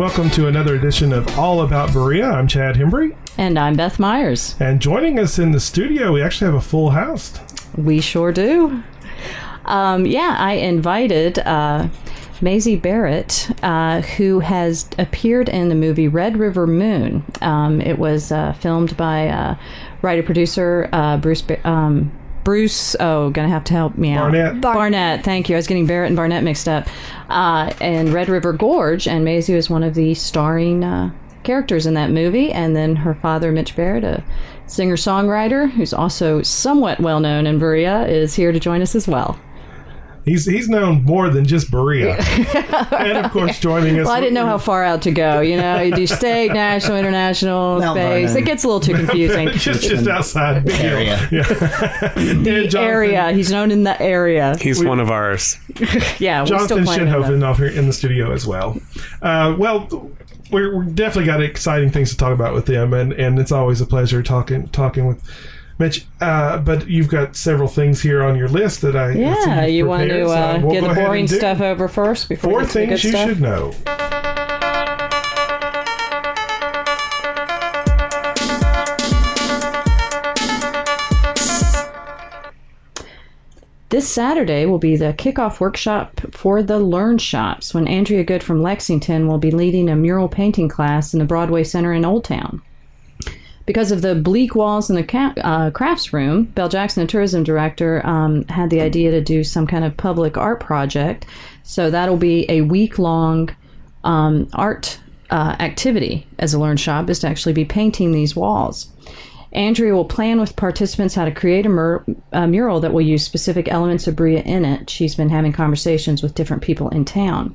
welcome to another edition of All About Berea. I'm Chad Hembry. And I'm Beth Myers. And joining us in the studio, we actually have a full house. We sure do. I invited Maisie Barrett, who has appeared in the movie Red River Moon. It was filmed by writer-producer Bruce, gonna have to help me out. Barnett, thank you. I was getting Barrett and Barnett mixed up. And Red River Gorge, and Maisie was one of the starring characters in that movie. And then her father, Mitch Barrett, a singer-songwriter who's also somewhat well-known in Berea, is here to join us as well. He's known more than just Berea. And, of course, joining us... Well, I didn't know how far out to go. You know, you do state, national, international, space. It gets a little too confusing. just outside the area. Yeah. The area. He's known in the area. He's one of ours. Yeah, Jonathan Shinhoven off here in the studio as well. We're definitely got exciting things to talk about with them, and it's always a pleasure talking with Mitch, but you've got several things here on your list that I you want to get the boring stuff over first before 4 things you should know. This Saturday will be the kickoff workshop for the Learn Shops, when Andrea Good from Lexington will be leading a mural painting class in the Broadway Center in Old Town. Because of the bleak walls in the crafts room, Belle Jackson, the tourism director, had the idea to do some kind of public art project. So that'll be a week-long art activity as a Learn Shop, is to actually be painting these walls. Andrea will plan with participants how to create a mural that will use specific elements of Berea in it. She's been having conversations with different people in town.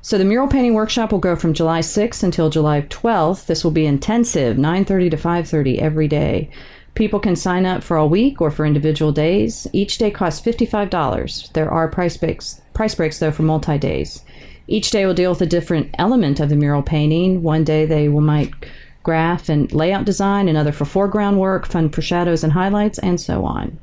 So the mural painting workshop will go from July 6th until July 12th. This will be intensive, 9:30 to 5:30 every day. People can sign up for a week or for individual days. Each day costs $55. There are price breaks though, for multi-days. Each day will deal with a different element of the mural painting. One day they might graph and layout design, another for foreground work, fun for shadows and highlights, and so on.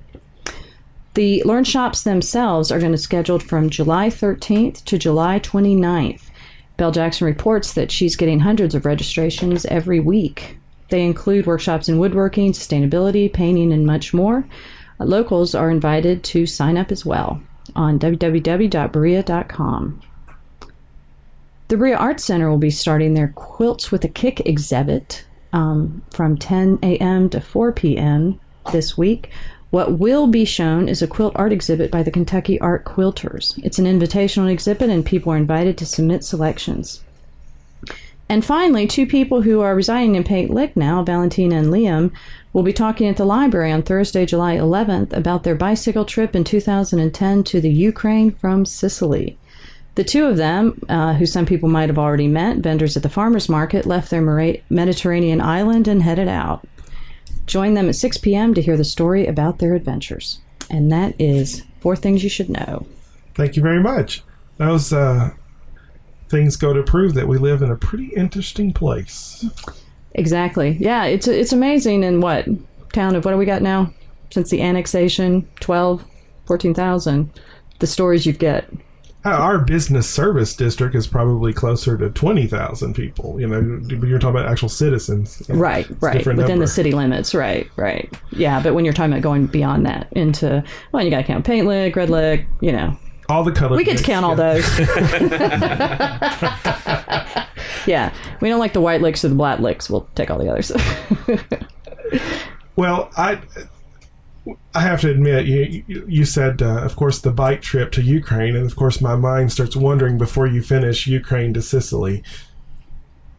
The Learn Shops themselves are going to scheduled from July 13th to July 29th. Belle Jackson reports that she's getting hundreds of registrations every week. They include workshops in woodworking, sustainability, painting, and much more. Locals are invited to sign up as well on www.berea.com. The Berea Arts Center will be starting their Quilts with a Kick exhibit from 10 a.m. to 4 p.m. this week. What will be shown is a quilt art exhibit by the Kentucky Art Quilters. It's an invitational exhibit, and people are invited to submit selections. And finally, 2 people who are residing in Paint Lick now, Valentina and Liam, will be talking at the library on Thursday, July 11th, about their bicycle trip in 2010 to the Ukraine from Sicily. The 2 of them, who some people might have already met, vendors at the farmers market, left their Mediterranean island and headed out. Join them at 6 p.m. to hear the story about their adventures. And that is 4 things you should know. Thank you very much. Those things go to prove that we live in a pretty interesting place. Exactly. Yeah, it's amazing in what do we got now? Since the annexation, 14,000, the stories you get. Our business service district is probably closer to 20,000 people. You know, you're talking about actual citizens. Right. Within the city limits. Right. Yeah, but when you're talking about going beyond that into, well, you got to count Paint Lick, Red Lick, you know. All the colors. We get to count all those. Yeah. We don't like the white licks or the black licks. We'll take all the others. Well, I have to admit, you said, of course, the bike trip to Ukraine, and of course my mind starts wondering before you finish Ukraine to Sicily,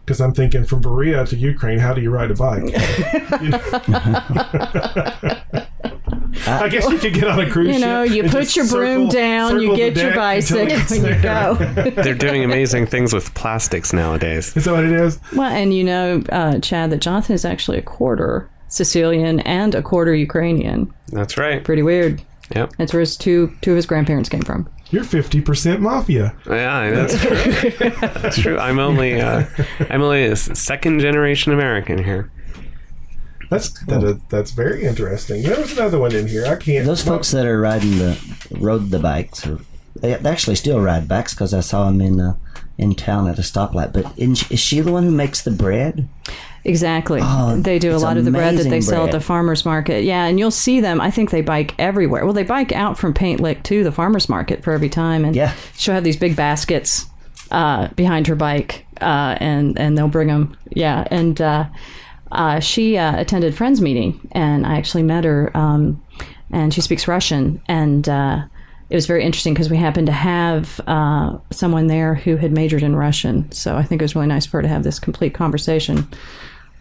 because I'm thinking from Berea to Ukraine, how do you ride a bike? I guess you could get on a cruise ship. You know, you put your broom down, you get your bicycle, and you go. They're doing amazing things with plastics nowadays. Is that what it is? Well, and you know, Chad, that Jonathan is actually a quarter Sicilian and a quarter Ukrainian. That's right. Pretty weird. Yep. That's where two of his grandparents came from. You're 50% mafia. Yeah, that's true. That's true. I'm only a second generation American here. That's very interesting. There was another one in here. I can't. Those folks that are rode the bikes, they actually still ride bikes, because I saw them in in town at a stoplight. But is she the one who makes the bread? Exactly. Oh, they do a it's lot of the bread that they amazing sell at bread. the farmer's market. Yeah, and you'll see them. I think they bike everywhere. Well, they bike out from Paint Lick to the farmer's market for every time. And Yeah. she'll have these big baskets behind her bike, and they'll bring them. Yeah, and she attended Friends meeting, and I actually met her, and she speaks Russian. And it was very interesting because we happened to have someone there who had majored in Russian. So I think it was really nice for her to have this complete conversation.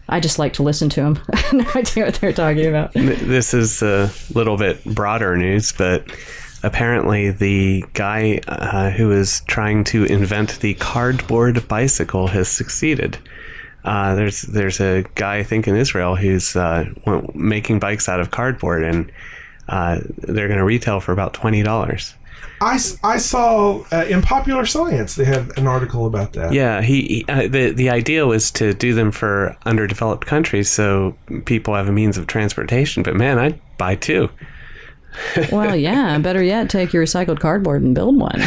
I just like to listen to them. No idea what they're talking about. This is a little bit broader news, but apparently the guy who is trying to invent the cardboard bicycle has succeeded. There's a guy, I think, in Israel who's making bikes out of cardboard, and they're going to retail for about $20. I saw in Popular Science they had an article about that. Yeah, the idea was to do them for underdeveloped countries so people have a means of transportation. But man, I'd buy two. Well, yeah. Better yet, take your recycled cardboard and build one.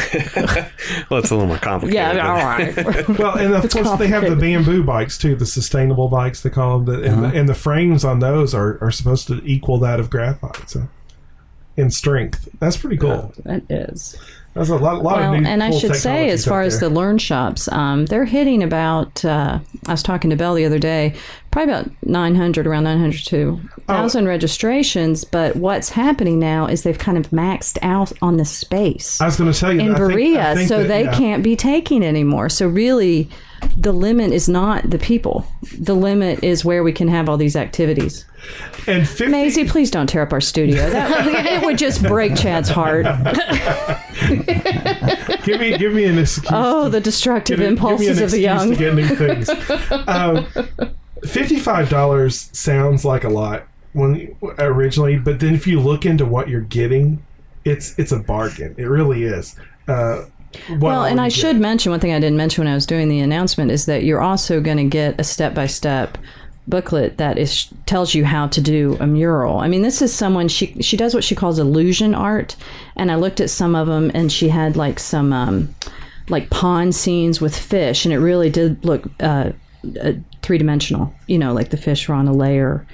Well, it's a little more complicated. Yeah, all right. Well, and of course they have the bamboo bikes too, the sustainable bikes they call them, and the frames on those are supposed to equal that of graphite. So. In strength. That's pretty cool. That is. That's a lot Well, of new and I cool should say, as technologies far out as there. the Learn shops, they're hitting about, I was talking to Belle the other day, probably about 900, around 900 to 1,000 registrations. But what's happening now is they've kind of maxed out on the space I was going to tell you in that. I Berea, think so that, they yeah. can't be taking anymore. So really, the limit is not the people. The limit is where we can have all these activities. And 50, Maisie, please don't tear up our studio. It would just break Chad's heart. give me an excuse. Oh, the destructive give me an impulses of the excuse young. to get new things. $55 sounds like a lot originally, but then if you look into what you're getting, it's a bargain. It really is. Well, and I should mention one thing I didn't mention when I was doing the announcement is that you're also going to get a step-by-step booklet that tells you how to do a mural. I mean, this is someone, she does what she calls illusion art, and I looked at some of them, and she had like some like pond scenes with fish, and it really did look three-dimensional, like the fish were on a layer.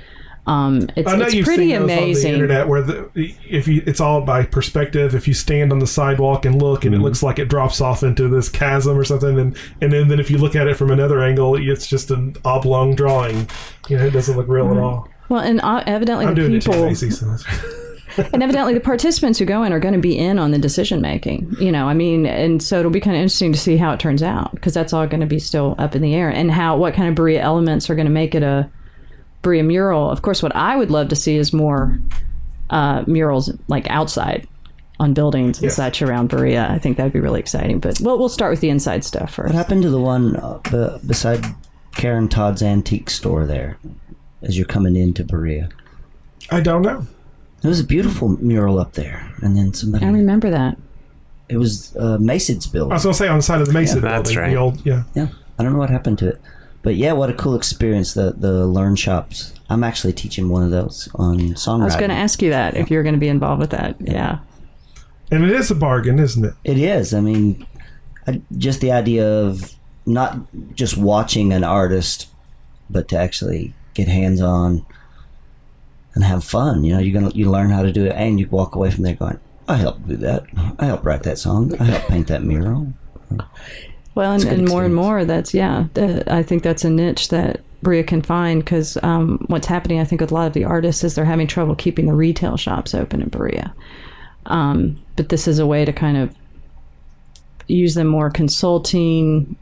It's you've pretty seen those amazing. on the internet where it's all by perspective. If you stand on the sidewalk and look, and it looks like it drops off into this chasm or something, and then if you look at it from another angle, it's just an oblong drawing. It doesn't look real at all. Well, and evidently I'm the doing people, it too, Macy, so and evidently the participants who go in are going to be in on the decision making. I mean, and so it'll be kind of interesting to see how it turns out, because that's all going to be still up in the air, and what kind of Berea elements are going to make it a Berea mural. Of course, what I would love to see is more murals like outside on buildings and such around Berea. I think that'd be really exciting. But we'll start with the inside stuff first. What happened to the one beside Karen Todd's antique store there as you're coming into Berea? I don't know. There was a beautiful mural up there, and then somebody. I remember that. It was Mason's I building. was going to say on the side of the Mason building. That's right. The old, Yeah, I don't know what happened to it. But yeah, what a cool experience, the Learn shops. I'm actually teaching one of those on songwriting. I was going to ask you that, if you're going to be involved with that. Yeah. And it is a bargain, isn't it? It is. I mean, just the idea of not just watching an artist, but to actually get hands-on and have fun. You learn how to do it, and you walk away from there going, I helped do that. I helped write that song. I helped paint that mural. Well, and more, that's, I think that's a niche that Berea can find, because what's happening, I think, with a lot of the artists is they're having trouble keeping the retail shops open in Berea. But this is a way to kind of use them more consulting,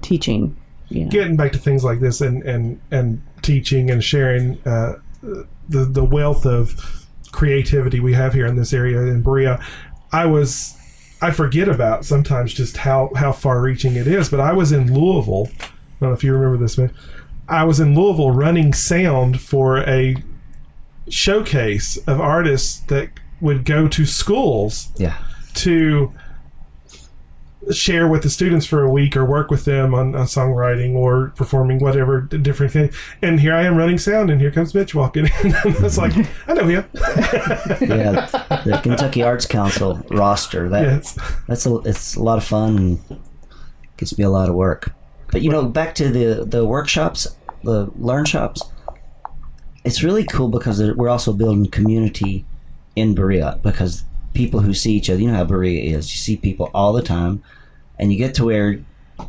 teaching. Getting back to things like this and teaching and sharing the wealth of creativity we have here in this area in Berea. I forget about sometimes just how far-reaching it is, but I was in Louisville. I don't know if you remember this, man. I was in Louisville running sound for a showcase of artists that would go to schools to share with the students for a week or work with them on songwriting or performing whatever different thing. And here I am running sound, and here comes Mitch walking in. And it's like, I know him. Yeah, the Kentucky Arts Council roster. It's a lot of fun. And Gets me a lot of work. But back to the workshops, the learn shops. It's really cool because we're also building community in Berea, because people who see each other, you know how Berea is. You see people all the time, and you get to where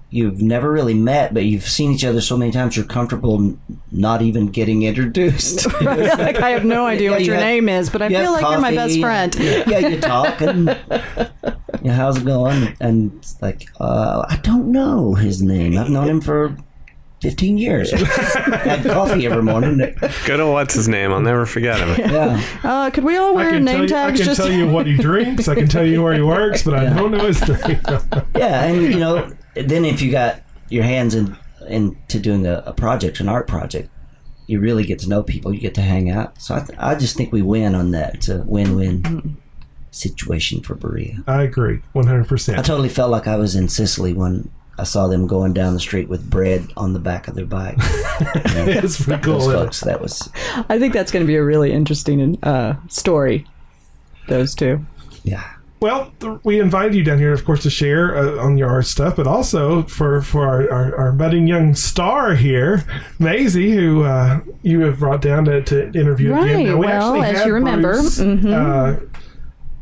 you've never really met, but you've seen each other so many times you're comfortable not even getting introduced. Right, like I have no idea what your name is, but I feel like you're my best friend. Yeah, you talk and how's it going? And it's like, I don't know his name. I've known him for 15 years. Had coffee every morning. Good old what's his name? I'll never forget him. Yeah. Could we all wear name tags? I can tell you what he drinks. I can tell you where he works, but I don't know his name. Yeah, and then if you got your hands into doing a project, an art project, you really get to know people. You get to hang out. So I just think we win on that. It's a win-win situation for Berea. I agree, 100%. I totally felt like I was in Sicily when I saw them going down the street with bread on the back of their bike. It's pretty cool. Those folks, that was... I think that's going to be a really interesting story, those two. Yeah. Well, we invited you down here, of course, to share on your art stuff, but also for our budding young star here, Maisie, who you have brought down to interview again. Now, well, as you remember,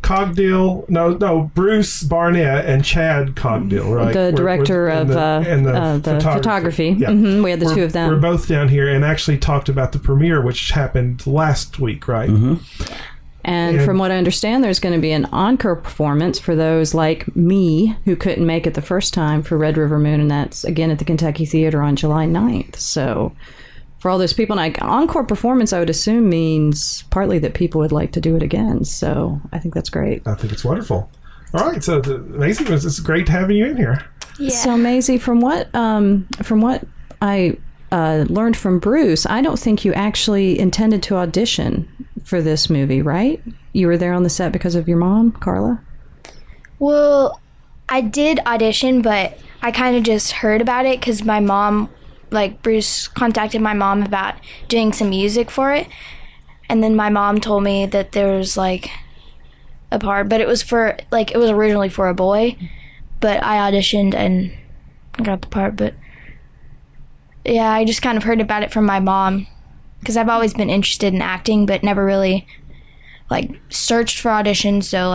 Cogdill, Bruce Barnett and Chad Cogdill, right? The director of the photography. Yeah. We had the two of them. We're both down here and actually talked about the premiere, which happened last week, right? And from what I understand, there's going to be an encore performance for those like me who couldn't make it the first time for Red River Moon, and that's again at the Kentucky Theater on July 9th. So for all those people, and encore performance, I would assume means partly that people would like to do it again. So I think that's great. I think it's wonderful. All right, so Maisie, it's great having you in here. Yeah. So Maisie, from what I learned from Bruce, I don't think you actually intended to audition for this movie, right? You were there on the set because of your mom, Carla? Well, I did audition, but I kind of just heard about it because my mom, Bruce contacted my mom about doing some music for it. And then my mom told me that there was a part, but it was it was originally for a boy, but I auditioned and got the part. But yeah, I just kind of heard about it from my mom because I've always been interested in acting, but never really searched for auditions. So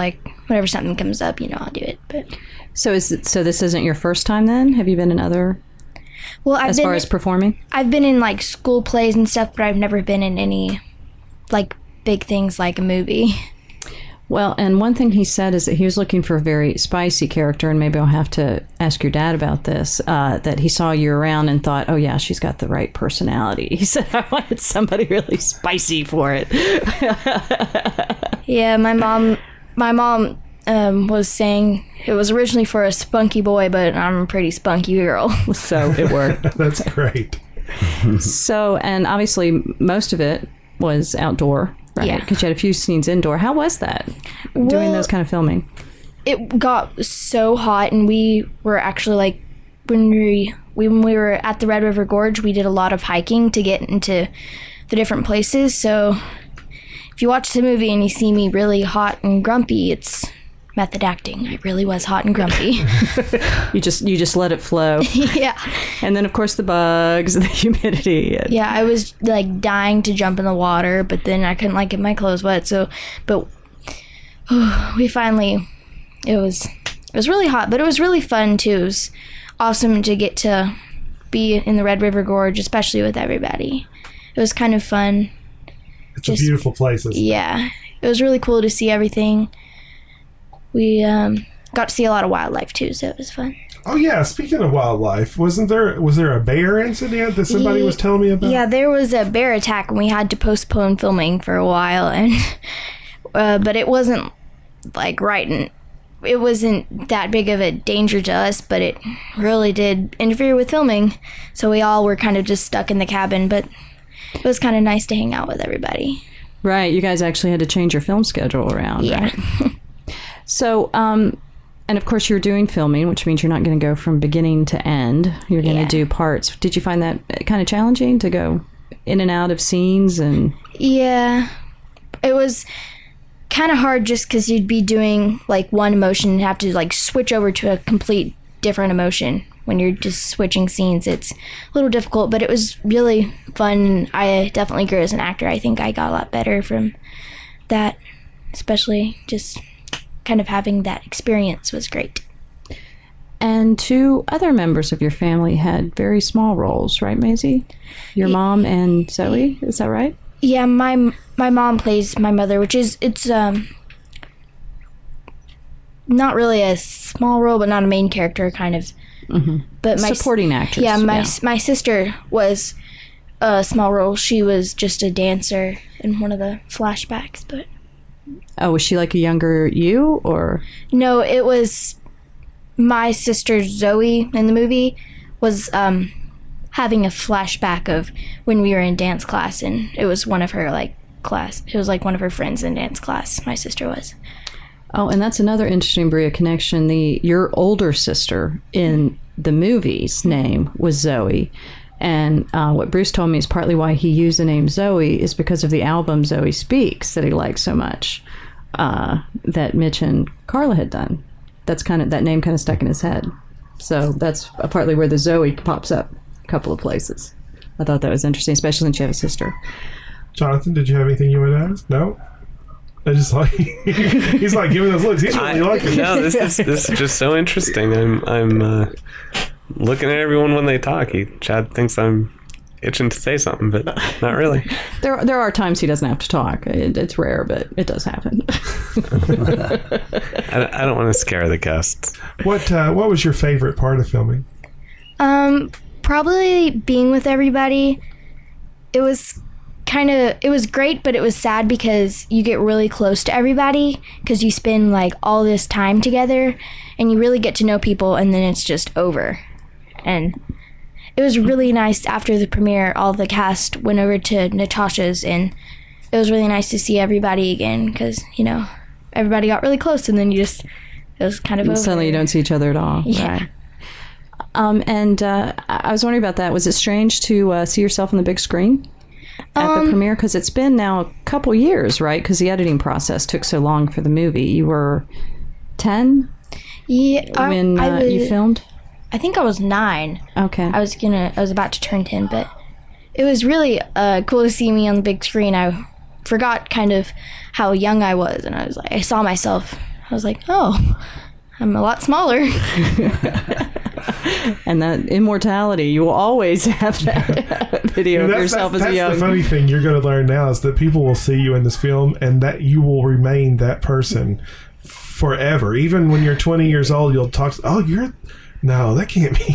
whenever something comes up, I'll do it. But so this isn't your first time then? Have you been in other? Well, as far as performing, I've been in school plays and stuff, but I've never been in any big things like a movie. Well, and one thing he said is that he was looking for a very spicy character, and maybe I'll have to ask your dad about this, that he saw you around and thought, oh yeah, she's got the right personality. He said, I wanted somebody really spicy for it. Yeah, my mom was saying it was originally for a spunky boy, but I'm a pretty spunky girl. So it worked. That's great. So, and obviously most of it was outdoor. Right, yeah. Because you had a few scenes indoor. How was that, doing those kind of filming? It got so hot, and we were actually when we were at the Red River Gorge, we did a lot of hiking to get into the different places. So if you watch the movie and you see me really hot and grumpy, it's method acting. I really was hot and grumpy. You just let it flow. Yeah. And then of course the bugs and the humidity. Yeah, I was dying to jump in the water, but then I couldn't get my clothes wet. So, but we finally, it was really hot, but it was really fun too. It was awesome to get to be in the Red River Gorge, especially with everybody. It was kind of fun. It's a beautiful place, isn't it? Yeah, it was really cool to see everything. We got to see a lot of wildlife too, so it was fun. Oh yeah, speaking of wildlife, was there a bear incident that somebody was telling me about? Yeah, there was a bear attack and we had to postpone filming for a while, and but it wasn't it wasn't that big of a danger to us, but it really did interfere with filming, so we all were kind of just stuck in the cabin, but it was kind of nice to hang out with everybody. Right, you guys actually had to change your film schedule around, yeah. Right? So, and of course you're doing filming, which means you're not going to go from beginning to end. You're going to do parts. Did you find that kind of challenging to go in and out of scenes? And yeah, it was kind of hard just because you'd be doing one emotion and have to switch over to a complete different emotion. when you're just switching scenes, it's a little difficult, but it was really fun. I definitely grew as an actor. I think I got a lot better from that, especially just kind of having that experience was great. And 2 other members of your family had very small roles, right, Maisie? Your mom and Zoe, is that right? Yeah, my mom plays my mother, which is, it's not really a small role, but not a main character, kind of. Mm-hmm. But my supporting actress. Yeah, my sister was a small role. She was just a dancer in one of the flashbacks, but... Oh, was she like a younger you, or? No, it was my sister Zoe in the movie was having a flashback of when we were in dance class, and it was one of her class. It was like one of her friends in dance class. My sister was. Oh, and that's another interesting Berea connection. Your older sister in the movie's name was Zoe. And what Bruce told me is partly why he used the name Zoe is because of the album Zoe Speaks that he liked so much, that Mitch and Carla had done. That name kind of stuck in his head. So that's partly where the Zoe pops up a couple of places. I thought that was interesting, especially since you have a sister. Jonathan, did you have anything you would ask? No? I just like he's like giving us looks. He's really liking it. No, this is just so interesting. I'm looking at everyone when they talk. Chad thinks I'm itching to say something, but not really. There are times he doesn't have to talk. It's rare, but it does happen. I don't want to scare the guests. What was your favorite part of filming? Probably being with everybody. It was great, but it was sad because you get really close to everybody because you spend all this time together and you really get to know people, and then it's just over. And it was really nice after the premiere. All the cast went over to Natasha's, and it was really nice to see everybody again because, everybody got really close, and then it was kind of over. Suddenly you don't see each other at all. Yeah. Right. And I was wondering about that. Was it strange to see yourself on the big screen at the premiere? Because it's been now a couple years, right? Because the editing process took so long for the movie. You were 10 when you filmed? I think I was 9. Okay. I was about to turn 10, but it was really cool to see me on the big screen. I forgot kind of how young I was, and I saw myself. I was like, oh, I'm a lot smaller. And that immortality, you will always have that video of yourself as a young. That's the funny thing you're going to learn now is that people will see you in this film, and that you will remain that person forever. Even when you're 20 years old, you'll talk. Oh, no, that can't be.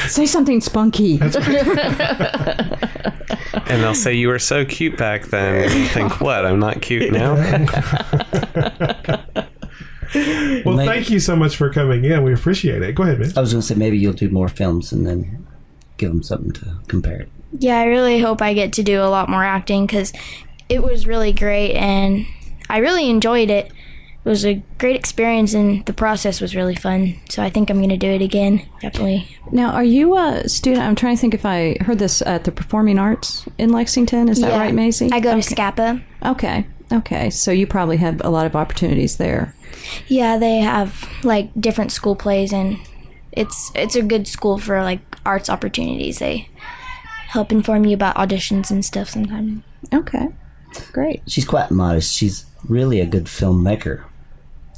Say something spunky. That's right. And they'll say, you were so cute back then. And you think, what? I'm not cute now? Well, thank you so much for coming in. We appreciate it. Go ahead, man. I was going to say maybe you'll do more films and then give them something to compare it. Yeah, I really hope I get to do a lot more acting because it was really great and I really enjoyed it. It was a great experience and the process was really fun. So I think I'm going to do it again, definitely. Now, are you a student? I'm trying to think if I heard this at the Performing Arts in Lexington. Is that right, Maisie? I go to SCAPA. Okay. So you probably have a lot of opportunities there. Yeah, they have different school plays and it's a good school for arts opportunities. They help inform you about auditions and stuff sometimes. Okay, great. She's quite modest. She's really a good filmmaker,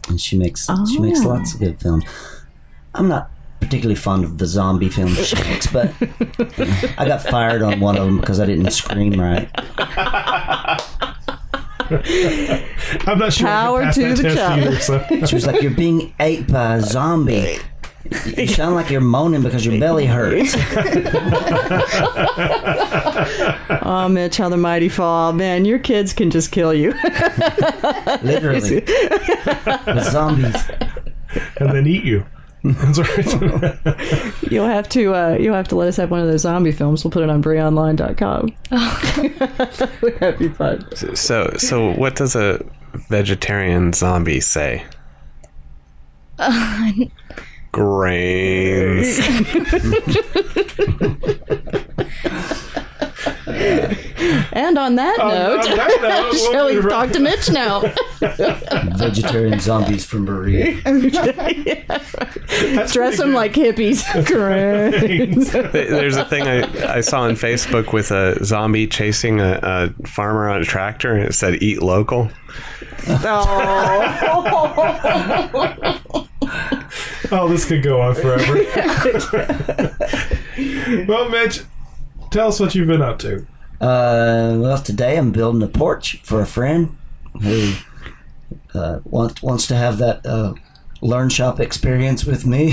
and she makes lots of good films. I'm not particularly fond of the zombie films she makes, but I got fired on one of them because I didn't scream right. I'm not sure. Power I can pass to that the test child. either, so. She was like, "You're being ate by a zombie. You sound like you're moaning because your belly hurts." Oh, Mitch, how the mighty fall. Man, your kids can just kill you. Literally. The zombies. And then eat you. That's right. You'll have to let us have one of those zombie films. We'll put it on BreaOnline.com. That'd be fun. So what does a vegetarian zombie say? Grains. And on that note, shall we talk to Mitch now? Vegetarian zombies from Berea. Dress them like hippies. Correct. There's a thing I saw on Facebook with a zombie chasing a farmer on a tractor, and it said "Eat local." Oh, this could go on forever. Well, Mitch, tell us what you've been up to. Well, today I'm building a porch for a friend who wants to have that learn shop experience with me.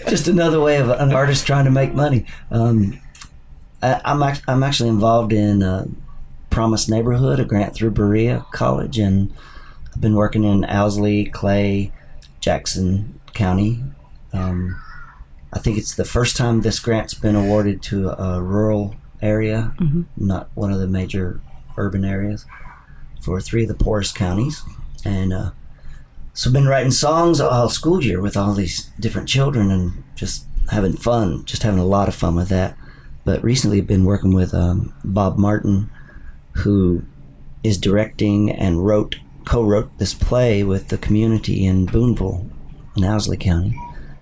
Just another way of an artist trying to make money. I'm actually involved in Promise Neighborhood, a grant through Berea College, and I've been working in Owsley, Clay, Jackson County. I think it's the first time this grant's been awarded to a rural area, not one of the major urban areas, for 3 of the poorest counties. And so I've been writing songs all school year with all these different children and just having fun, just having a lot of fun with that. But recently I've been working with Bob Martin, who is directing and co-wrote this play with the community in Boonville in Owsley County.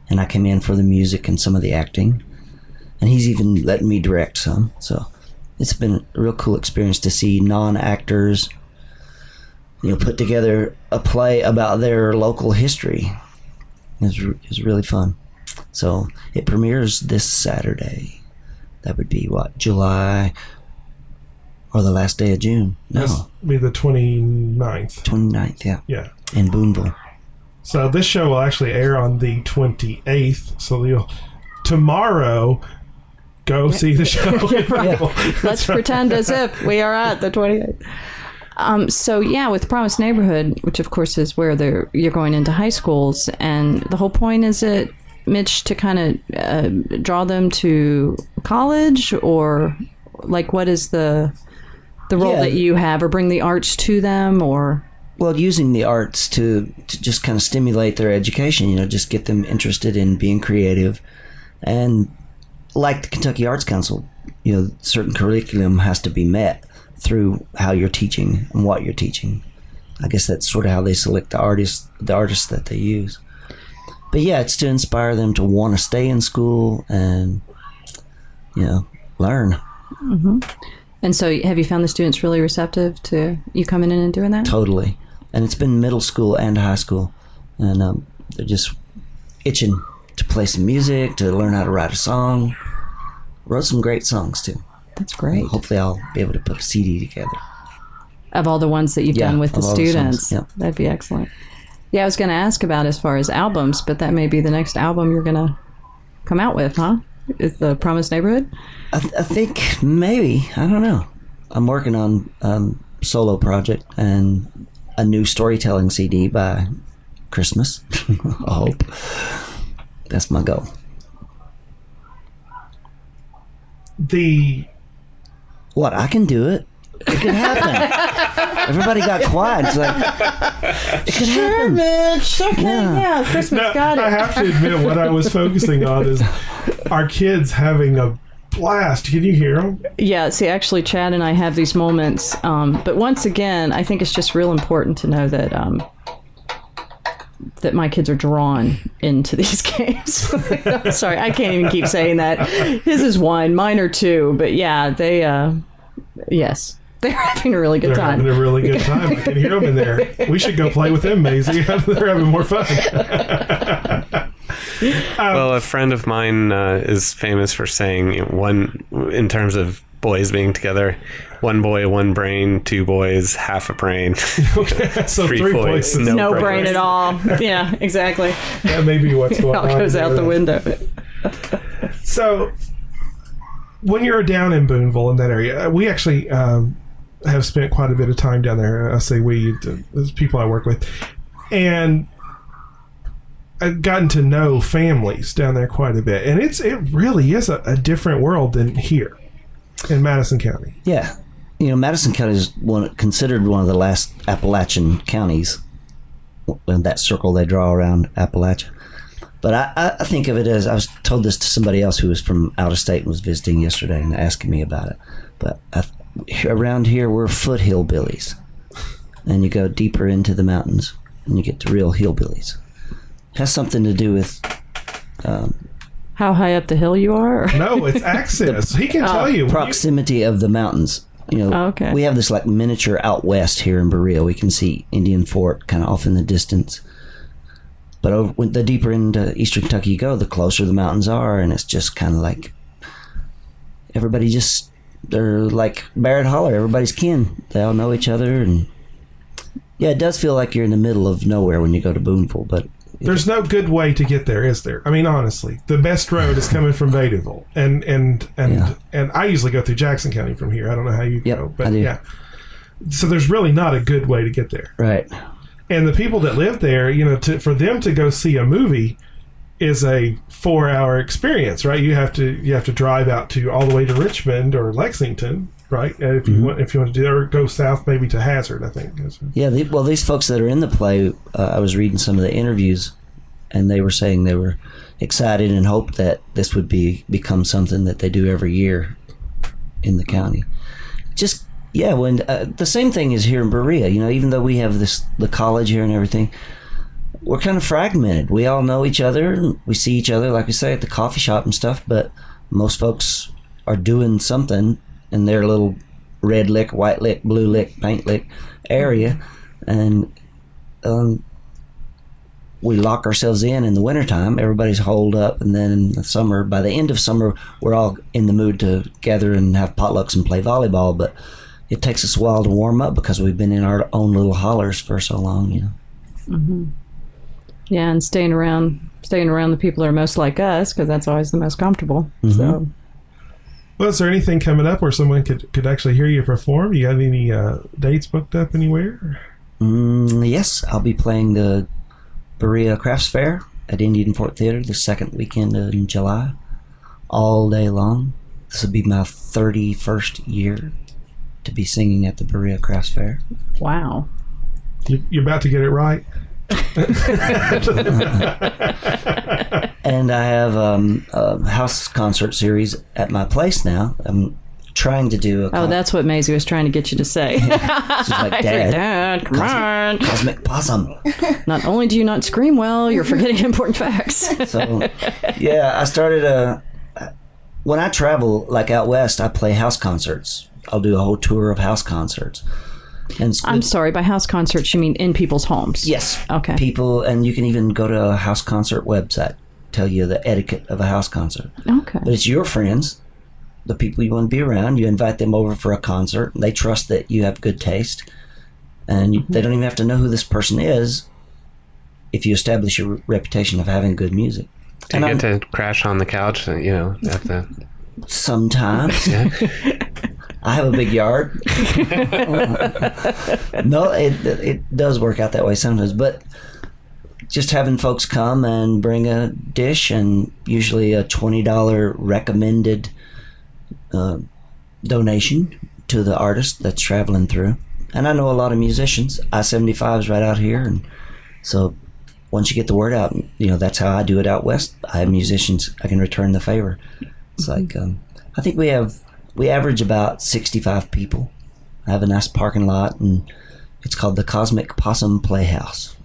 And I came in for the music and some of the acting. And he's even letting me direct some. So it's been a real cool experience to see non-actors, put together a play about their local history. It was really fun. So it premieres this Saturday. That would be July or the last day of June? No. That'll be the 29th. 29th, yeah. Yeah. In Boonville. So this show will actually air on the 28th. So you'll tomorrow go see the show. Let's pretend as if we are at the 28th. So yeah, with Promise Neighborhood, which of course is where you're going into high schools, and the whole point is it, Mitch, to kind of draw them to college, or like what is the role that you have, or bring the arts to them, or? Well, using the arts to just kind of stimulate their education, just get them interested in being creative. And like the Kentucky Arts Council, certain curriculum has to be met through how you're teaching and what you're teaching. I guess that's sort of how they select the artists that they use. But yeah, it's to inspire them to want to stay in school and, learn. Mm-hmm. And so have you found the students really receptive to you coming in and doing that? Totally. And it's been middle school and high school. And they're just itching to play some music, to learn how to write a song. Wrote some great songs, too. That's great. Hopefully I'll be able to put a CD together. Of all the ones that you've done with the students. Yeah. That'd be excellent. Yeah, I was going to ask about as far as albums, but that may be the next album you're going to come out with, huh? Is the Promise Neighborhood? I think maybe. I don't know. I'm working on solo project and a new storytelling CD by Christmas. I hope. That's my goal. What? I can do it. It could happen. Everybody got quiet. It's like, it could happen. Mitch. Okay, yeah, Christmas got it. I have to admit, what I was focusing on is our kids having a blast. Can you hear them? Yeah, see, actually, Chad and I have these moments. But once again, I think it's just real important to know that that my kids are drawn into these games. Sorry, I can't even keep saying that. His is 1, mine are 2. But yeah, they, yes. They're having a really good time. They're having a really good time. I can hear them in there. We should go play with them, Maisie. They're having more fun. Well, a friend of mine is famous for saying in terms of boys being together, 1 boy, 1 brain, 2 boys, half a brain. Okay, so 3 boys, no brain at all. Yeah, exactly. That may be what's going on. It all goes out the window. So, when you're down in Boonville in that area, we actually have spent quite a bit of time down there. I say we, the people I work with, and I've gotten to know families down there quite a bit, and it really is a different world than here in Madison County. Yeah, Madison County is considered one of the last Appalachian counties. In that circle they draw around Appalachia, But I think of it as, I was told this to somebody else who was from out of state and was visiting yesterday and asking me about it. But around here, we're foothill billies. And you go deeper into the mountains and you get to real hillbillies. It has something to do with... how high up the hill you are? No, it's access. He can tell you. Proximity of the mountains. Okay. We have this like miniature out west here in Berea. We can see Indian Fort kind of off in the distance. But the deeper into eastern Kentucky you go, the closer the mountains are, and it's just kind of like everybody they're like Barrett Holler. Everybody's kin. They all know each other, and yeah, it does feel like you're in the middle of nowhere when you go to Booneville, but there's no good way to get there, is there? I mean, honestly, the best road is coming from Beattyville, and I usually go through Jackson County from here. I don't know how you go, but yeah. So there's really not a good way to get there, right? And the people that live there, for them to go see a movie is a 4-hour experience, right? You have to drive out to all the way to Richmond or Lexington, right? And if you want to do that, or go south maybe to Hazard, I think. Yeah, these folks that are in the play, I was reading some of the interviews, and they were saying they were excited and hoped that this would become something that they do every year in the county. Yeah, when the same thing is here in Berea. Even though we have the college here and everything, we're kind of fragmented. We all know each other, and we see each other, like we say, at the coffee shop and stuff. But most folks are doing something in their little red lick, white lick, blue lick, paint lick area, and we lock ourselves in the wintertime. Everybody's holed up, and then in the summer, by the end of summer, we're all in the mood to gather and have potlucks and play volleyball. But it takes us a while to warm up because we've been in our own little hollers for so long, Mm-hmm. Yeah, and staying around the people that are most like us, because that's always the most comfortable. Mm-hmm. So, well, is there anything coming up where someone could actually hear you perform? You got any dates booked up anywhere? Yes, I'll be playing the Berea Crafts Fair at Indian Fort Theater the second weekend in July, all day long. This will be my 31st year to be singing at the Berea Crafts Fair. Wow. You're about to get it right. And I have a house concert series at my place now. I'm trying to do that's what Maisie was trying to get you to say. She's like, Dad, come on. Cosmic Possum. Not only do you not scream well, you're forgetting important facts. So, yeah, I started when I travel, like out west, I play house concerts. I'll do a whole tour of house concerts. And I'm sorry, by house concerts you mean in people's homes? Yes. Okay. People, and you can even go to a house concert website, tell you the etiquette of a house concert. Okay. But it's your friends, the people you want to be around. You invite them over for a concert. They trust that you have good taste, and they don't even have to know who this person is if you establish your reputation of having good music. Do you get to crash on the couch, at the... Sometimes. Yeah. I have a big yard. No, it does work out that way sometimes, but just having folks come and bring a dish and usually a $20 recommended donation to the artist that's traveling through. And I know a lot of musicians. I-75 is right out here, and so once you get the word out, that's how I do it out west. I have musicians. I can return the favor. It's like I think we average about 65 people. I have a nice parking lot, and it's called the Cosmic Possum Playhouse.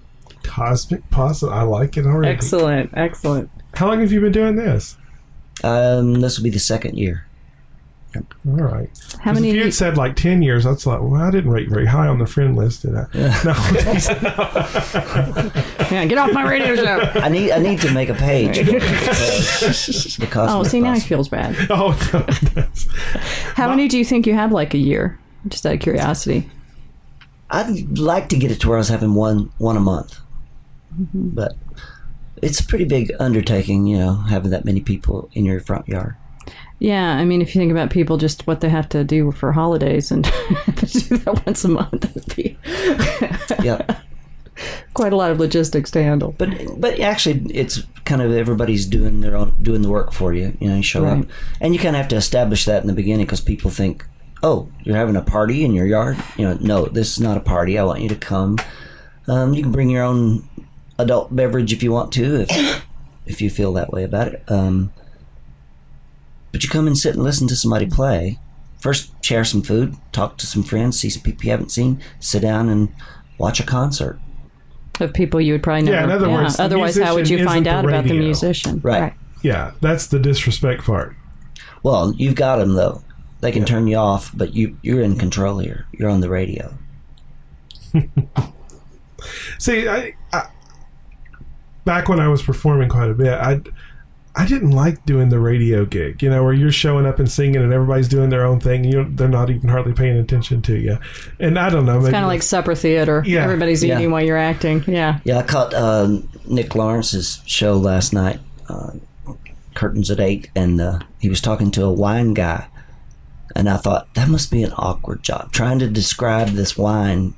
Cosmic Possum, I like it already. Excellent. How long have you been doing this? This will be the second year. All right. How many? If you had said like 10 years, that's like, well, I didn't rate very high on the friend list, did I? Yeah. No. Yeah, get off my radio show. I need to make a page. The Cosmic see, now he Possum. feels bad. Oh, no. How many do you think you have, like a year? Just out of curiosity. I'd like to get it to where I was having one a month. Mm-hmm. But it's a pretty big undertaking, having that many people in your front yard. Yeah, I mean, if you think about people, just what they have to do for holidays and to do that once a month, it would be quite a lot of logistics to handle. But actually, it's kind of everybody's doing the work for you. You show up, and you kind of have to establish that in the beginning because people think, oh, you're having a party in your yard. No, this is not a party. I want you to come. You can bring your own adult beverage if you want to. if you feel that way about it. But you come and sit and listen to somebody play. First, share some food, talk to some friends, see some people you haven't seen, sit down and watch a concert. Of people you would probably never. Yeah, in other words, the otherwise, how would you musician find isn't out the about the radio. musician? Right. Yeah, that's the disrespect part. Well, you've got them, though. They can turn you off, but you're in control here. You're on the radio. See, I back when I was performing quite a bit, I didn't like doing the radio gig, you know, where you're showing up and singing and everybody's doing their own thing. They're not even hardly paying attention to you. And I don't know. It's kind of like supper theater. Yeah. Everybody's eating while you're acting. Yeah. Yeah, I caught Nick Lawrence's show last night, Curtains at 8, and he was talking to a wine guy. And I thought, that must be an awkward job, trying to describe this wine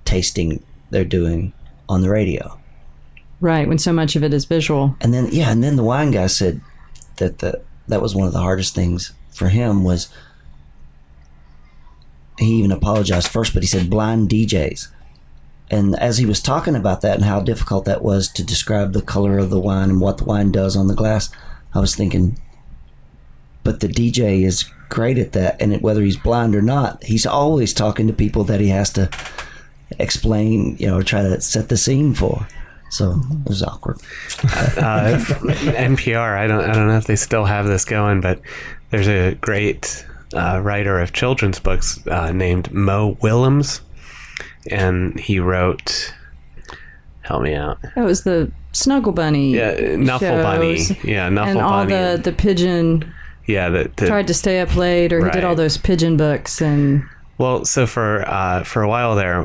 tasting they're doing on the radio. Right, when so much of it is visual. And then the wine guy said that that was one of the hardest things for him was, he even apologized first, but he said blind DJs. And as he was talking about that and how difficult that was to describe the color of the wine and what the wine does on the glass, I was thinking, but the DJ is great at that, and whether he's blind or not, he's always talking to people that he has to explain, you know, or try to set the scene for. So it was awkward. NPR, I don't know if they still have this going, but there's a great writer of children's books named Mo Willems, and he wrote, help me out. That was the Snuggle Bunny. Yeah, Nuffle Bunny. Yeah, Nuffle and all Bunny. the pigeon. Yeah, tried to stay up late, or he did all those pigeon books and. Well, so for a while there,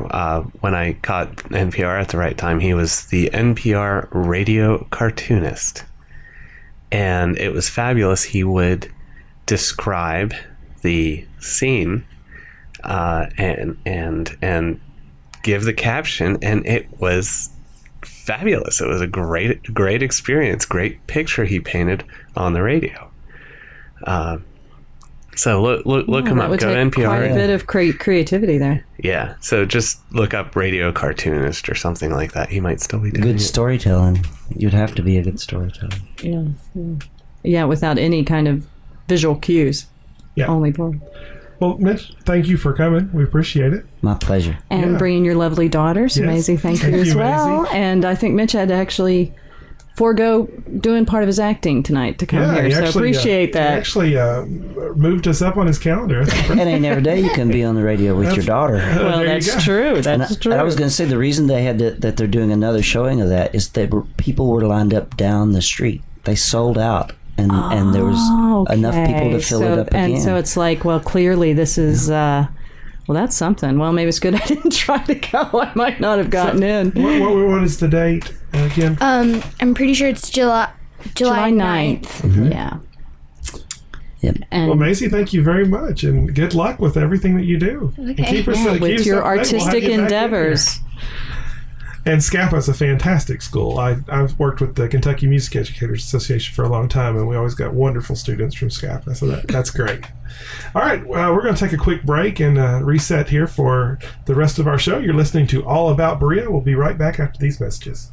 when I caught NPR at the right time, he was the NPR radio cartoonist, and it was fabulous. He would describe the scene and give the caption, and it was fabulous. It was a great experience, great picture he painted on the radio. So look him up. Go to NPR. Quite a bit of creativity there. Yeah. So just look up radio cartoonist or something like that. He might still be doing good storytelling. You'd have to be a good storyteller. Yeah, without any kind of visual cues. Yeah. Only for. Well, Mitch, thank you for coming. We appreciate it. My pleasure. And bringing your lovely daughters. Yes. Maisie, thank you as well. Maisie. And I think Mitch had to actually forego doing part of his acting tonight to come here. So appreciate that. He actually moved us up on his calendar. It ain't every day you can be on the radio with your daughter. Well, that's true. That's true. And I was going to say the reason they had that they're doing another showing of that is that people were lined up down the street. They sold out, and there was enough people to fill it up again. And so it's like, well, clearly this is. Well, that's something. Well, maybe it's good I didn't try to go. I might not have gotten in. What is the date again? I'm pretty sure it's July 9th. Mm-hmm. Yeah. Yep. And Maisie, thank you very much, and good luck with everything that you do. Okay. And keep us, with your artistic endeavors. And SCAPA's a fantastic school. I've worked with the Kentucky Music Educators Association for a long time, and we always got wonderful students from SCAPA, so that's great. All right, we're going to take a quick break and reset here for the rest of our show. You're listening to All About Berea. We'll be right back after these messages.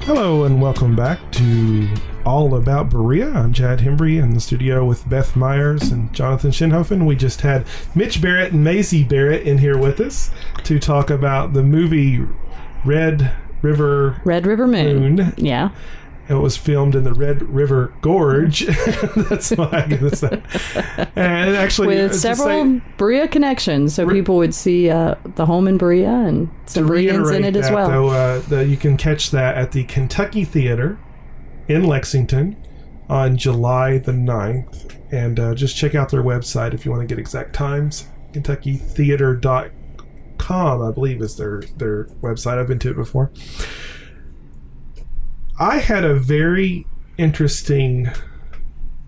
Hello and welcome back to All About Berea. I'm Chad Hembry in the studio with Beth Myers and Jonathan Shinhofen. We just had Mitch Barrett and Maisie Barrett in here with us to talk about the movie Red River Moon. Yeah. It was filmed in the Red River Gorge. That's why I get this. And actually, with several Berea connections, so people would see the home in Berea and some Bereans in it as well. Though, you can catch that at the Kentucky Theater in Lexington on July the 9th. And just check out their website if you want to get exact times. KentuckyTheater.com, I believe, is their website. I've been to it before. I had a very interesting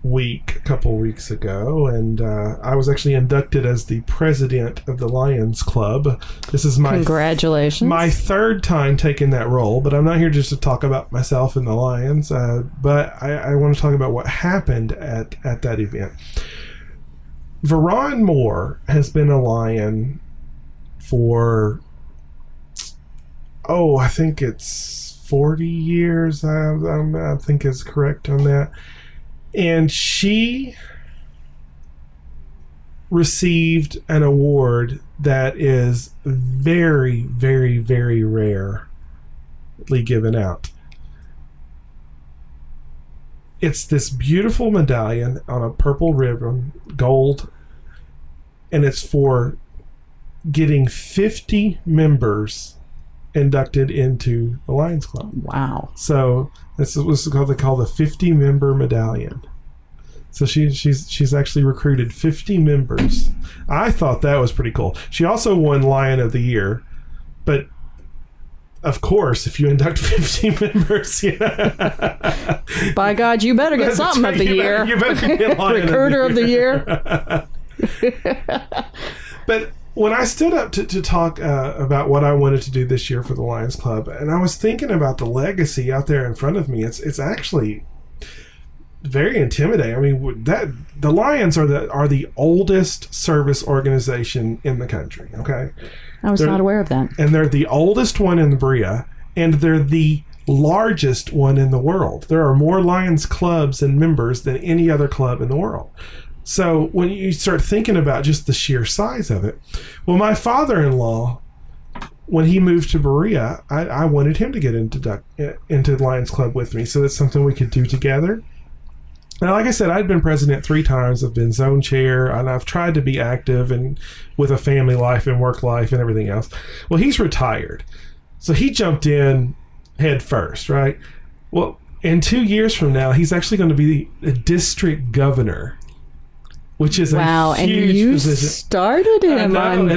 week a couple weeks ago, and I was actually inducted as the president of the Lions Club. This is my Congratulations. my third time taking that role, but I'm not here just to talk about myself and the Lions, but I want to talk about what happened at that event. Veron Moore has been a Lion for, I think it's 40 years. I think is correct on that. And she received an award that is very, very, very rarely given out. It's this beautiful medallion on a purple ribbon, gold, and it's for getting 50 members inducted into the Lions Club. Wow. So this is what's called, they call the 50 member medallion. So she's actually recruited 50 members. I thought that was pretty cool. She also won Lion of the Year, but of course, if you induct 50 members, by God, you better get something of the year. You better get Lion Recruiter of the year. But when I stood up to talk about what I wanted to do this year for the Lions Club, and I was thinking about the legacy out there in front of me, it's actually very intimidating. I mean, that the Lions are the oldest service organization in the country. Okay, I was not aware of that. And they're the oldest one in Berea, and they're the largest one in the world. There are more Lions clubs and members than any other club in the world. So when you start thinking about just the sheer size of it, well, my father-in-law, when he moved to Berea, I wanted him to get into the Lions Club with me, so that's something we could do together. Now, like I said, I'd been president 3 times. I've been zone chair, and I've tried to be active and with a family life and work life and everything else. Well, he's retired, so he jumped in head first, right? Well, in 2 years from now, he's actually going to be a district governor, which is wow, a huge and you position. Started him on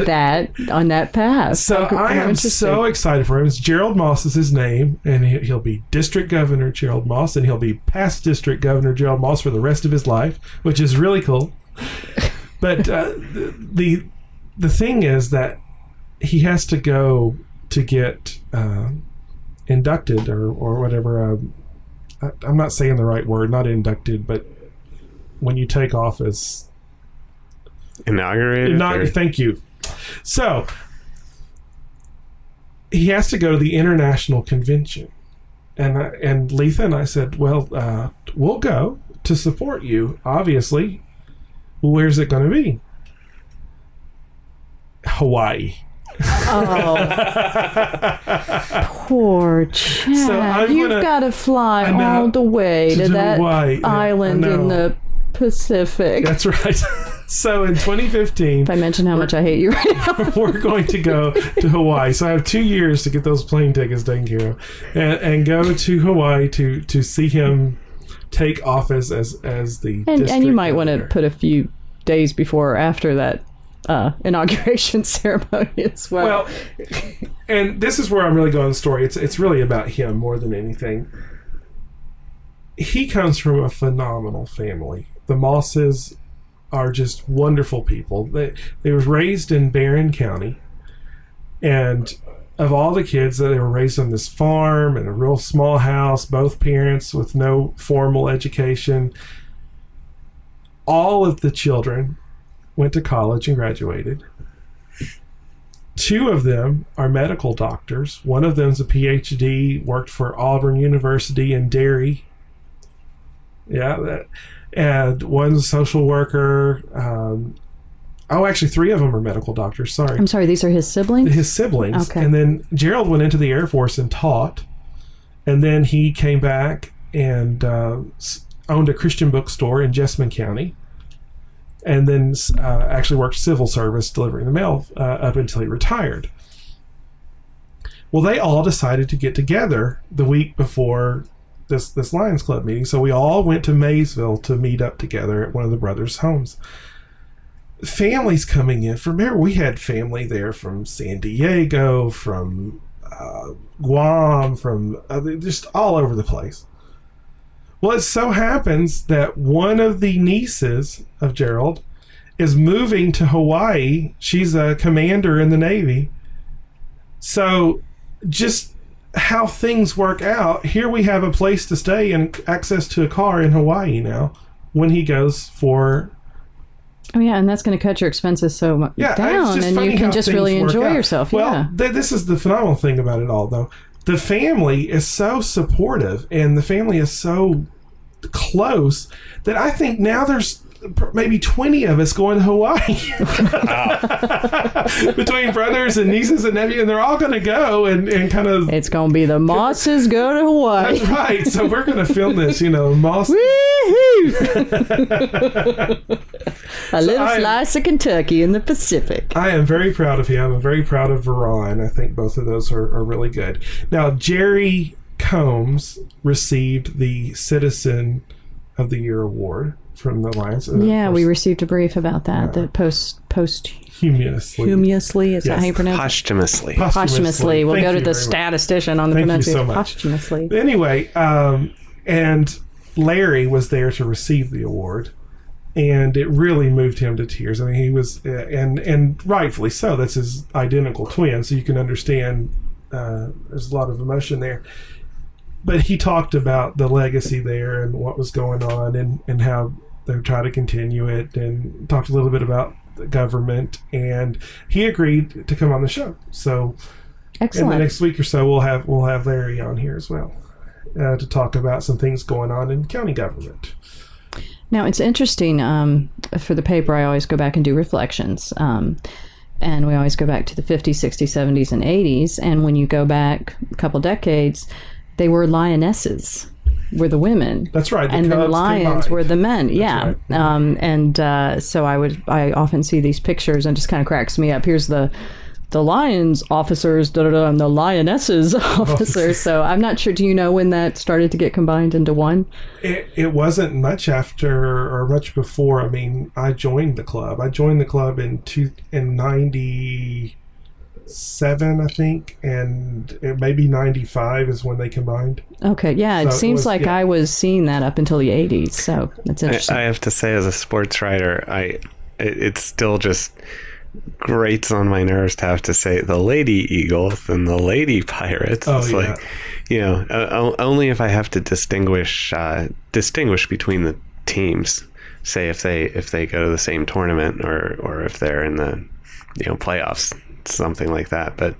that path. So I am so excited for him. It's Gerald Moss is his name, and he'll be District Governor Gerald Moss, and he'll be past District Governor Gerald Moss for the rest of his life, which is really cool. But the thing is that he has to go to get inducted or whatever. I'm not saying the right word, not inducted, but when you take office. Inaugurated? Thank you. So he has to go to the international convention, and Letha and I said, well, we'll go to support you, obviously. Well, where's it going to be? Hawaii. Oh, poor Chad. So you've got to fly all the way to that Hawaii. island in the Pacific. That's right. So in 2015, if I mention how much I hate you right now, we're going to go to Hawaii. So I have 2 years to get those plane tickets taken care of, and go to Hawaii to see him take office as the and you might governor. want to put a few days before or after that inauguration ceremony as well. Well, and this is where I'm really going with the story. It's really about him more than anything. He comes from a phenomenal family. The Mosses are just wonderful people. They were raised in Barron County, and of all the kids, they were raised on this farm in a real small house, both parents with no formal education. All of the children went to college and graduated. 2 of them are medical doctors. One of them's a PhD, worked for Auburn University in Derry. Yeah, and one's a social worker. Actually, 3 of them are medical doctors. Sorry. I'm sorry, these are his siblings? His siblings. Okay. And then Gerald went into the Air Force and taught. And then he came back and owned a Christian bookstore in Jessamine County. And then actually worked civil service delivering the mail up until he retired. Well, they all decided to get together the week before this Lions Club meeting. So we all went to Maysville to meet up together at one of the brothers' homes. Families coming in from there. We had family there from San Diego, from Guam, from just all over the place. Well, it so happens that one of the nieces of Gerald is moving to Hawaii. She's a commander in the Navy. So just how things work out, here we have a place to stay and access to a car in Hawaii now when he goes for... Oh, yeah, and that's going to cut your expenses down, and you can just really enjoy yourself. Well, this is the phenomenal thing about it all, though. The family is so supportive, and the family is so close that I think now there's maybe 20 of us going to Hawaii. Between brothers and nieces and nephews, and they're all going to go and kind of... It's going to be the Mosses go to Hawaii. That's right. So we're going to film this, Moss. A little slice of Kentucky in the Pacific. I am very proud of him. I'm very proud of Veron. I think both of those are really good. Now, Jerry Combs received the Citizen of the Year award from the Lions. Yeah, we received a brief about that. That posthumously, is that how you pronounce it? Posthumously. We'll go to the statistician on the pronunciation. So posthumously. Anyway, and Larry was there to receive the award, and it really moved him to tears. I mean, he was, and rightfully so. That's his identical twin, so you can understand. There's a lot of emotion there. But he talked about the legacy there and what was going on and how they try to continue it, and talked a little bit about the government, and he agreed to come on the show. So excellent. In the next week or so, we'll have Larry on here as well to talk about some things going on in county government. Now, it's interesting. For the paper, I always go back and do reflections. And we always go back to the 50s, 60s, 70s, and 80s. And when you go back a couple decades, they were lionesses, were the women. That's right. And the lions were the men. Yeah. Right. So I often see these pictures and it just kind of cracks me up. Here's the lions officers, and the lionesses officers. So I'm not sure. Do you know when that started to get combined into one? It wasn't much after or much before. I mean, I joined the club. I joined the club in 97, I think, and maybe 95 is when they combined. Okay, yeah, it seems like I was seeing that up until the 80s, so that's interesting. I have to say, as a sports writer, it's still just grates on my nerves to have to say the Lady Eagles and the Lady Pirates. Oh, it's yeah. Only if I have to distinguish between the teams, say if they go to the same tournament or if they're in the playoffs, something like that. But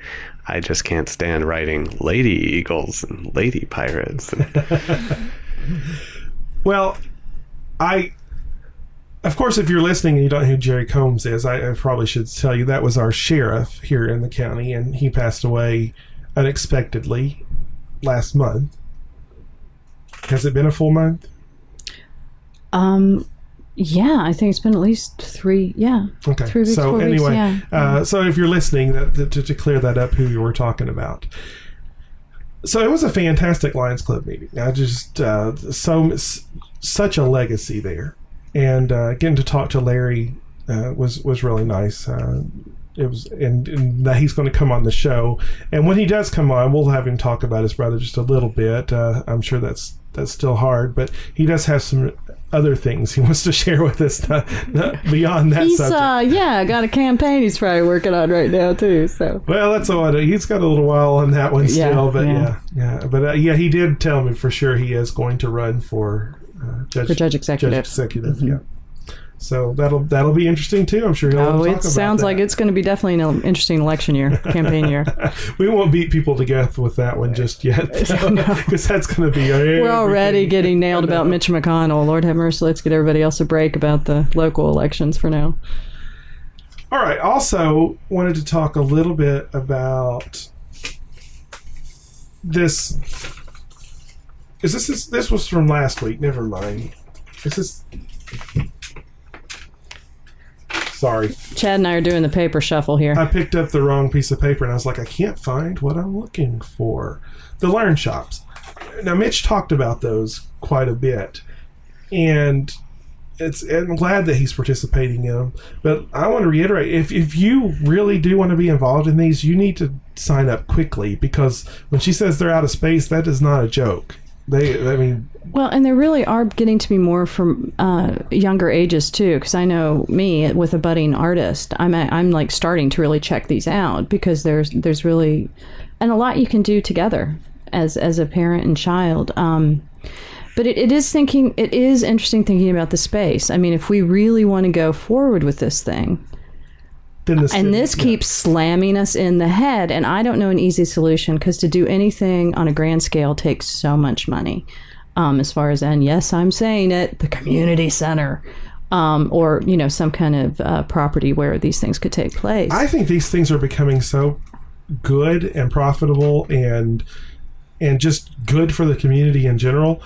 I just can't stand writing Lady Eagles and Lady Pirates. Well, of course, if you're listening and you don't know who Jerry Combs is, I probably should tell you that was our sheriff here in the county, and he passed away unexpectedly last month. Has it been a full month? Yeah, I think it's been at least 3. Yeah. Okay. 3 weeks. So 4 anyway, weeks, yeah. So if you're listening, to clear that up, who you were talking about. So it was a fantastic Lions Club meeting. I just such a legacy there, and getting to talk to Larry was really nice. It was, and that he's going to come on the show, and when he does come on, we'll have him talk about his brother just a little bit. I'm sure that's still hard, but he does have some other things he wants to share with us not beyond that subject. Got a campaign he's probably working on right now too. So well, that's all. He's got a little while on that one still, but but he did tell me for sure he is going to run for judge executive. Mm-hmm. Yeah. So that'll be interesting too. I'm sure he'll talk about it sounds like it's going to be definitely an interesting election year, campaign year. We won't beat people to death with that one just yet, because that's going to be. We're already getting nailed about Mitch McConnell. Lord have mercy. Let's get everybody else a break about the local elections for now. All right. Also, wanted to talk a little bit about this. This was from last week. Never mind. Sorry. Chad and I are doing the paper shuffle here. I picked up the wrong piece of paper, and I was like, I can't find what I'm looking for. The Learn Shops. Now, Mitch talked about those quite a bit, and I'm glad that he's participating in them. But I want to reiterate, if you really do want to be involved in these, you need to sign up quickly, because when she says they're out of space, that is not a joke. I mean, Well, and there really are getting to be more from younger ages too, because I know me with a budding artist, I'm like starting to really check these out because there's really and a lot you can do together as a parent and child. But it is interesting thinking about the space. I mean, if we really want to go forward with this thing, this keeps slamming us in the head, and I don't know an easy solution because to do anything on a grand scale takes so much money. As far as, and yes, I'm saying it, the community center, or some kind of property where these things could take place. I think these things are becoming so good and profitable and just good for the community in general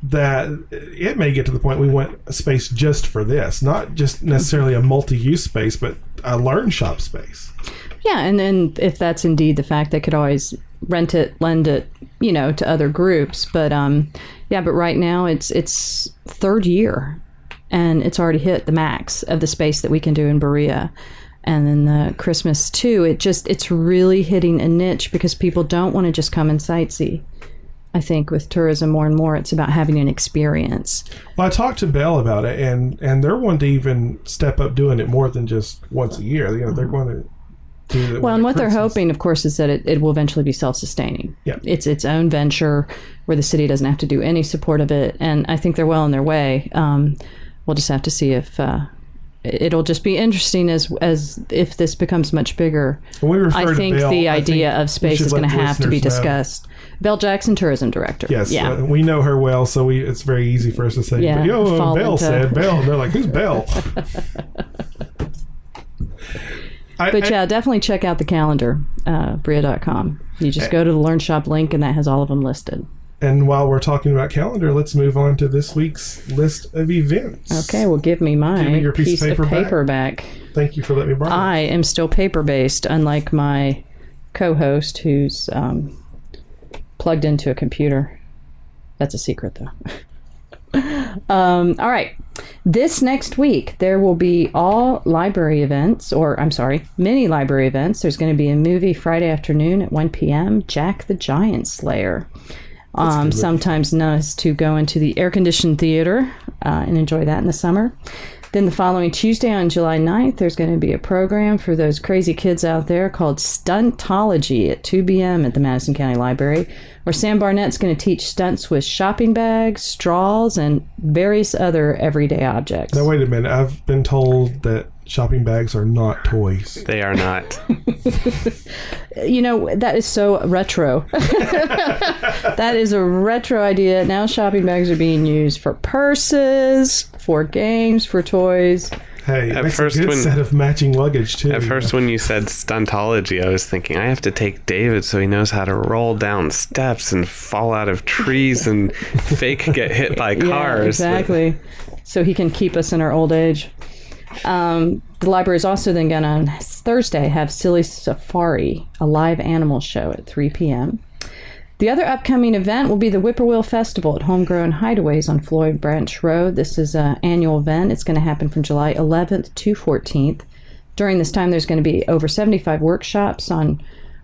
that it may get to the point we want a space just for this, not just necessarily a multi-use space, but a learn shop space. Yeah, and then if that's indeed the fact, they could always rent it, lend it, to other groups. But but right now it's third year, and it's already hit the max of the space that we can do in Berea. And then the Christmas too, it's really hitting a niche because people don't want to just come and sightsee. I think with tourism more and more, it's about having an experience. Well, I talked to Belle about it, and they're wanting to even step up doing it more than just once a year. They're going to do it. Well, and what they're hoping, of course, is that it will eventually be self-sustaining. Yeah. It's its own venture where the city doesn't have to do any support of it, and I think they're well on their way. We'll just have to see if it'll just be interesting as if this becomes much bigger. I think the idea of space is going to have to be discussed. Belle Jackson, tourism director. Yes, yeah. We know her well, so it's very easy for us to say, yeah, Belle said, Belle. And they're like, who's Belle? Definitely check out the calendar, Berea.com. You just go to the Learn Shop link, and that has all of them listed. And while we're talking about calendar, let's move on to this week's list of events. Okay, well, give me your piece of paper back. Thank you for letting me borrow it. I am still paper-based, unlike my co-host who's plugged into a computer. That's a secret, though. All right. This next week, there will be all library events, mini library events. There's going to be a movie Friday afternoon at 1 p.m., Jack the Giant Slayer. Sometimes nice to go into the air-conditioned theater and enjoy that in the summer. Then the following Tuesday on July 9th, there's going to be a program for those crazy kids out there called Stuntology at 2 p.m. at the Madison County Library, where Sam Barnett's going to teach stunts with shopping bags, straws, and various other everyday objects. Now, wait a minute. I've been told that shopping bags are not toys. They are not. That is so retro. That is a retro idea. Now shopping bags are being used for purses, for games, for toys. Hey, it makes a good set of matching luggage, too. At first, when you said stuntology, I was thinking, I have to take David so he knows how to roll down steps and fall out of trees and fake get hit by cars. Yeah, exactly. So he can keep us in our old age. The library is also then going to, on Thursday, have Silly Safari, a live animal show at 3 p.m. The other upcoming event will be the Whippoorwill Festival at Homegrown Hideaways on Floyd Branch Road. This is an annual event. It's going to happen from July 11th to 14th. During this time, there's going to be over 75 workshops on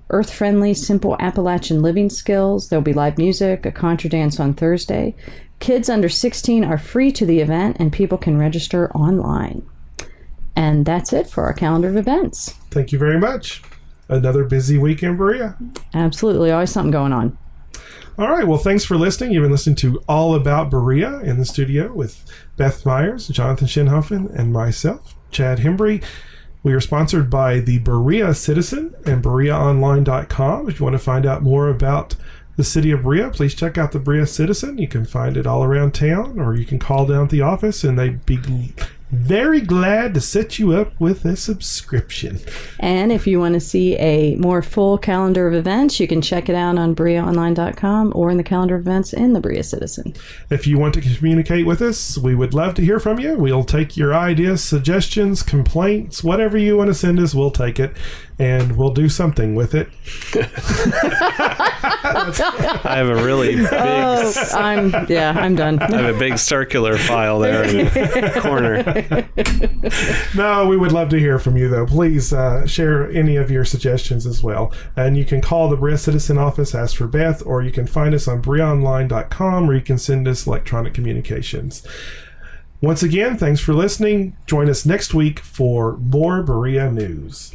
earth-friendly, simple Appalachian living skills. There'll be live music, a contra dance on Thursday. Kids under 16 are free to the event, and people can register online. And that's it for our calendar of events. Thank you very much. Another busy week in Berea. Absolutely. Always something going on. All right. Well, thanks for listening. You've been listening to All About Berea in the studio with Beth Myers, Jonathan Shinhoffen, and myself, Chad Hembry. We are sponsored by the Berea Citizen and BereaOnline.com. If you want to find out more about the city of Berea, please check out the Berea Citizen. You can find it all around town, or you can call down at the office, and they'd be very glad to set you up with a subscription. And if you want to see a more full calendar of events, you can check it out on BereaOnline.com or in the calendar of events in the Berea Citizen. If you want to communicate with us, we would love to hear from you. We'll take your ideas, suggestions, complaints, whatever you want to send us, we'll take it. and we'll do something with it. I have a really big. I'm done. I have a big circular file there in the corner. No, we would love to hear from you, though. Please share any of your suggestions as well. And you can call the Berea Citizen Office, ask for Beth, or you can find us on BreaOnline.com, or you can send us electronic communications. Once again, thanks for listening. Join us next week for more Berea news.